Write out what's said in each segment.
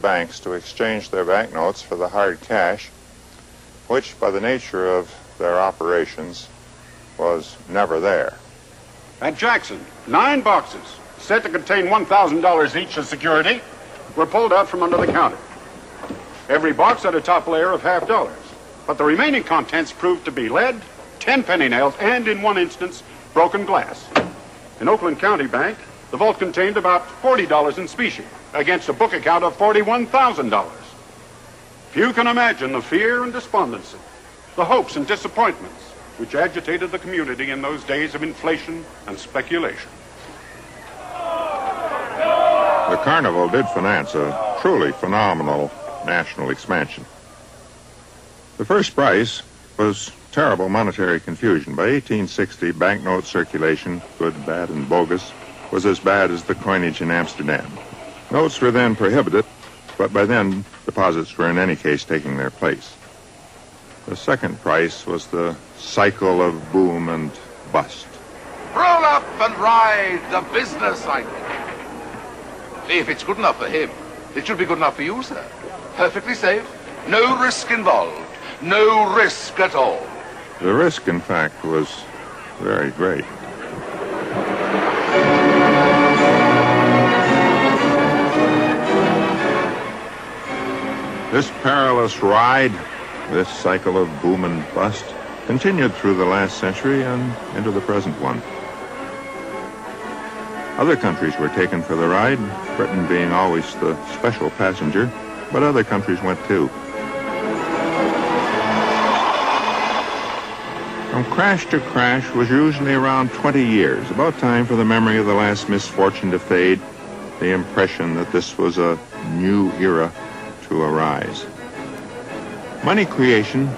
banks to exchange their banknotes for the hard cash, which, by the nature of their operations, was never there. At Jackson, 9 boxes, said to contain $1,000 each as security, were pulled out from under the counter. Every box had a top layer of $50, but the remaining contents proved to be lead, 10 penny nails, and, in one instance, broken glass. In Oakland County Bank, the vault contained about $40 in specie, against a book account of $41,000. Few can imagine the fear and despondency, the hopes and disappointments which agitated the community in those days of inflation and speculation. The carnival did finance a truly phenomenal national expansion. The first price was terrible monetary confusion. By 1860, banknote circulation, good, bad, and bogus, was as bad as the coinage in Amsterdam. Notes were then prohibited, but by then, deposits were in any case taking their place. The second price was the cycle of boom and bust. Roll up and ride the business cycle. If it's good enough for him, it should be good enough for you, sir. Perfectly safe, no risk involved, no risk at all. The risk, in fact, was very great. This perilous ride, this cycle of boom and bust, continued through the last century and into the present one. Other countries were taken for the ride, Britain being always the special passenger, but other countries went too. From crash to crash was usually around 20 years, about time for the memory of the last misfortune to fade, the impression that this was a new era to arise. Money creation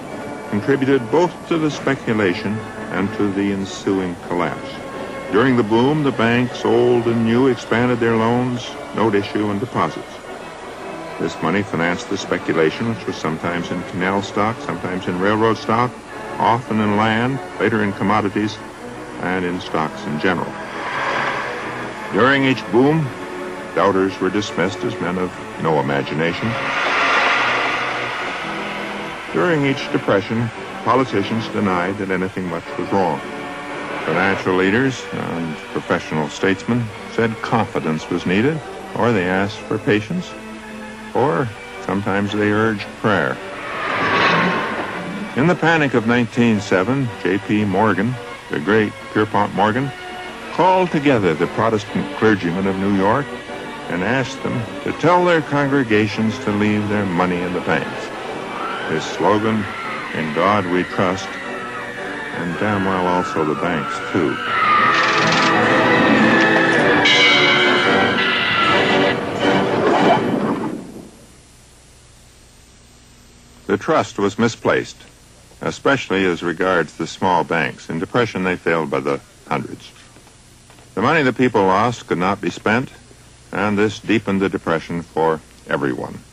contributed both to the speculation and to the ensuing collapse. During the boom, the banks, old and new, expanded their loans, note issue, and deposits. This money financed the speculation, which was sometimes in canal stock, sometimes in railroad stock, often in land, later in commodities, and in stocks in general. During each boom, doubters were dismissed as men of no imagination. During each depression, politicians denied that anything much was wrong. Financial leaders and professional statesmen said confidence was needed, or they asked for patience, or sometimes they urged prayer. In the panic of 1907, J.P. Morgan, the great Pierpont Morgan, called together the Protestant clergymen of New York and asked them to tell their congregations to leave their money in the banks. His slogan, "In God We Trust," and damn well also the banks, too. The trust was misplaced, especially as regards the small banks. In Depression, they failed by the hundreds. The money the people lost could not be spent, and this deepened the Depression for everyone.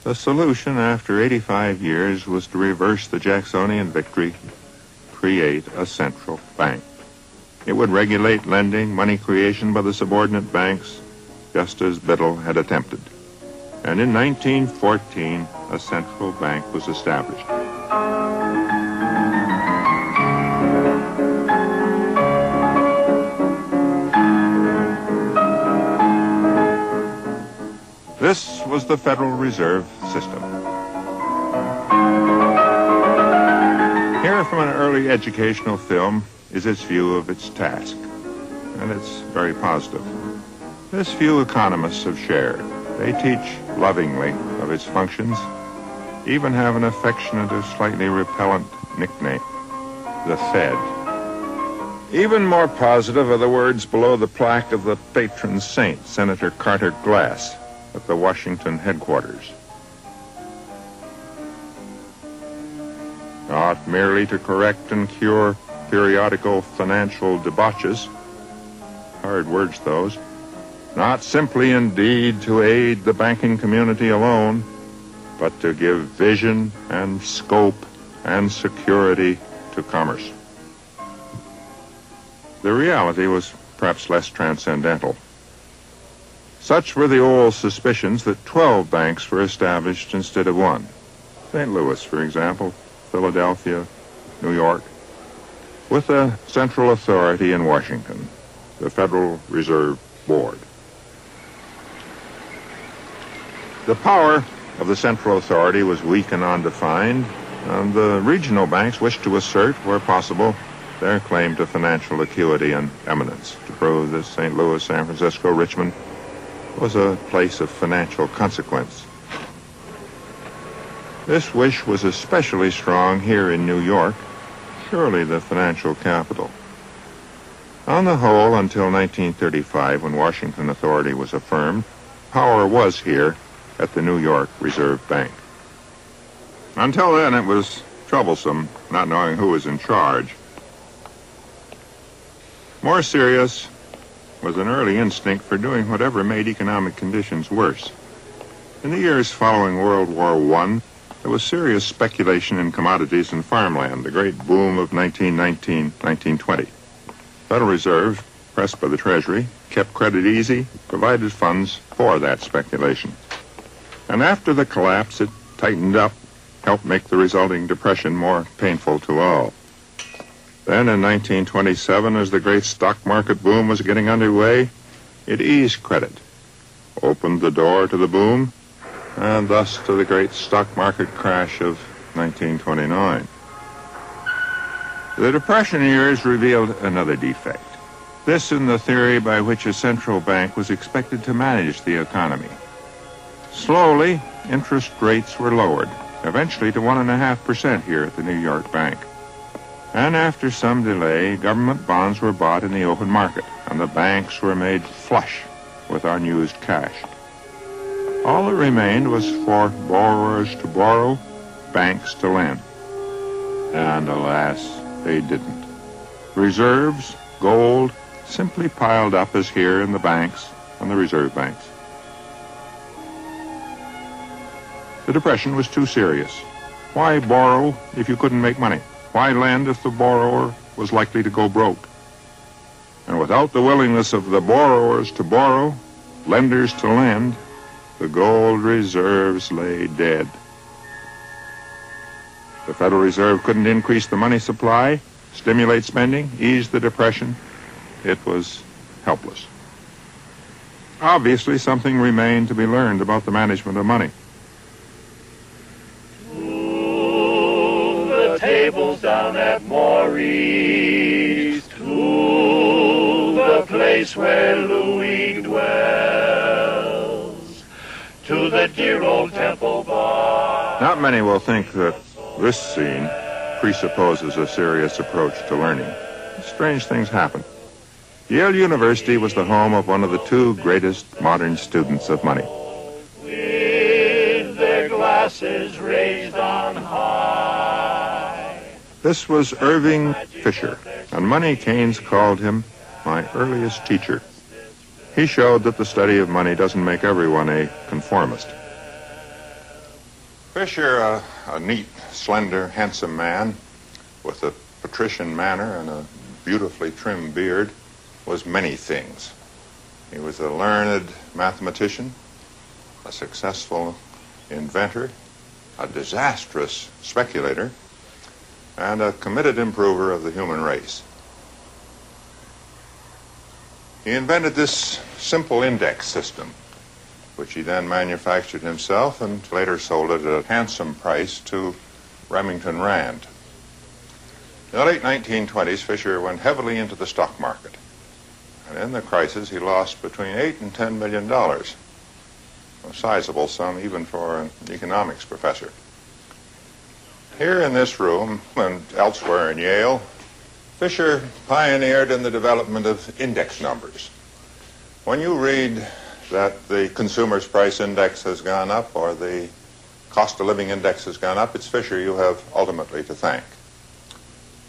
The solution after 85 years was to reverse the Jacksonian victory, create a central bank. It would regulate lending, money creation by the subordinate banks, just as Biddle had attempted. And in 1914, a central bank was established. This was the Federal Reserve System. Here from an early educational film is its view of its task, and it's very positive. This view economists have shared. They teach lovingly of its functions, even have an affectionate or slightly repellent nickname, the Fed. Even more positive are the words below the plaque of the patron saint, Senator Carter Glass, at the Washington headquarters. Not merely to correct and cure periodical financial debauches, hard words those, not simply indeed to aid the banking community alone, but to give vision and scope and security to commerce. The reality was perhaps less transcendental. Such were the old suspicions that 12 banks were established instead of one. St. Louis, for example, Philadelphia, New York, with a central authority in Washington, the Federal Reserve Board. The power of the central authority was weak and undefined, and the regional banks wished to assert, where possible, their claim to financial acuity and eminence, to prove that St. Louis, San Francisco, Richmond was a place of financial consequence. This wish was especially strong here in New York, surely the financial capital. On the whole, until 1935, when Washington authority was affirmed, power was here at the New York Reserve Bank. Until then, it was troublesome not knowing who was in charge. More serious was an early instinct for doing whatever made economic conditions worse. In the years following World War I, there was serious speculation in commodities and farmland, the great boom of 1919-1920. Federal Reserve, pressed by the Treasury, kept credit easy, provided funds for that speculation. And after the collapse, it tightened up, helped make the resulting depression more painful to all. Then in 1927, as the great stock market boom was getting underway, it eased credit, opened the door to the boom, and thus to the great stock market crash of 1929. The Depression years revealed another defect. This in the theory by which a central bank was expected to manage the economy. Slowly, interest rates were lowered, eventually to 1.5% here at the New York Bank. And after some delay, government bonds were bought in the open market, and the banks were made flush with unused cash. All that remained was for borrowers to borrow, banks to lend. And alas, they didn't. Reserves, gold, simply piled up as here in the banks and the reserve banks. The Depression was too serious. Why borrow if you couldn't make money? Why lend if the borrower was likely to go broke? And without the willingness of the borrowers to borrow, lenders to lend, the gold reserves lay dead. The Federal Reserve couldn't increase the money supply, stimulate spending, ease the Depression. It was helpless. Obviously, something remained to be learned about the management of money. The tables down at Maurice, to the place where Louis dwells, to the dear old Temple Bar. Not many will think that this scene presupposes a serious approach to learning. Strange things happen. Yale University was the home of one of the two greatest modern students of money. With their glasses raised on high. This was Irving Fisher, and money canes called him my earliest teacher. He showed that the study of money doesn't make everyone a conformist. Fisher, a neat, slender, handsome man with a patrician manner and a beautifully trimmed beard, was many things. He was a learned mathematician, a successful inventor, a disastrous speculator, and a committed improver of the human race. He invented this simple index system, which he then manufactured himself and later sold it at a handsome price to Remington Rand. In the late 1920s, Fisher went heavily into the stock market. And in the crisis, he lost between $8 and $10 million, a sizable sum even for an economics professor. Here in this room and elsewhere in Yale, Fisher pioneered in the development of index numbers. When you read that the consumer's price index has gone up or the cost of living index has gone up, it's Fisher you have ultimately to thank.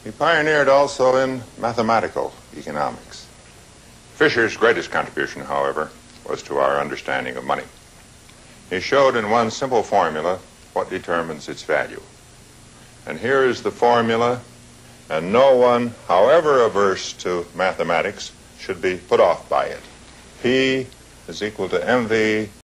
He pioneered also in mathematical economics. Fisher's greatest contribution, however, was to our understanding of money. He showed in one simple formula what determines its value. And here is the formula, and no one, however averse to mathematics, should be put off by it. P is equal to mv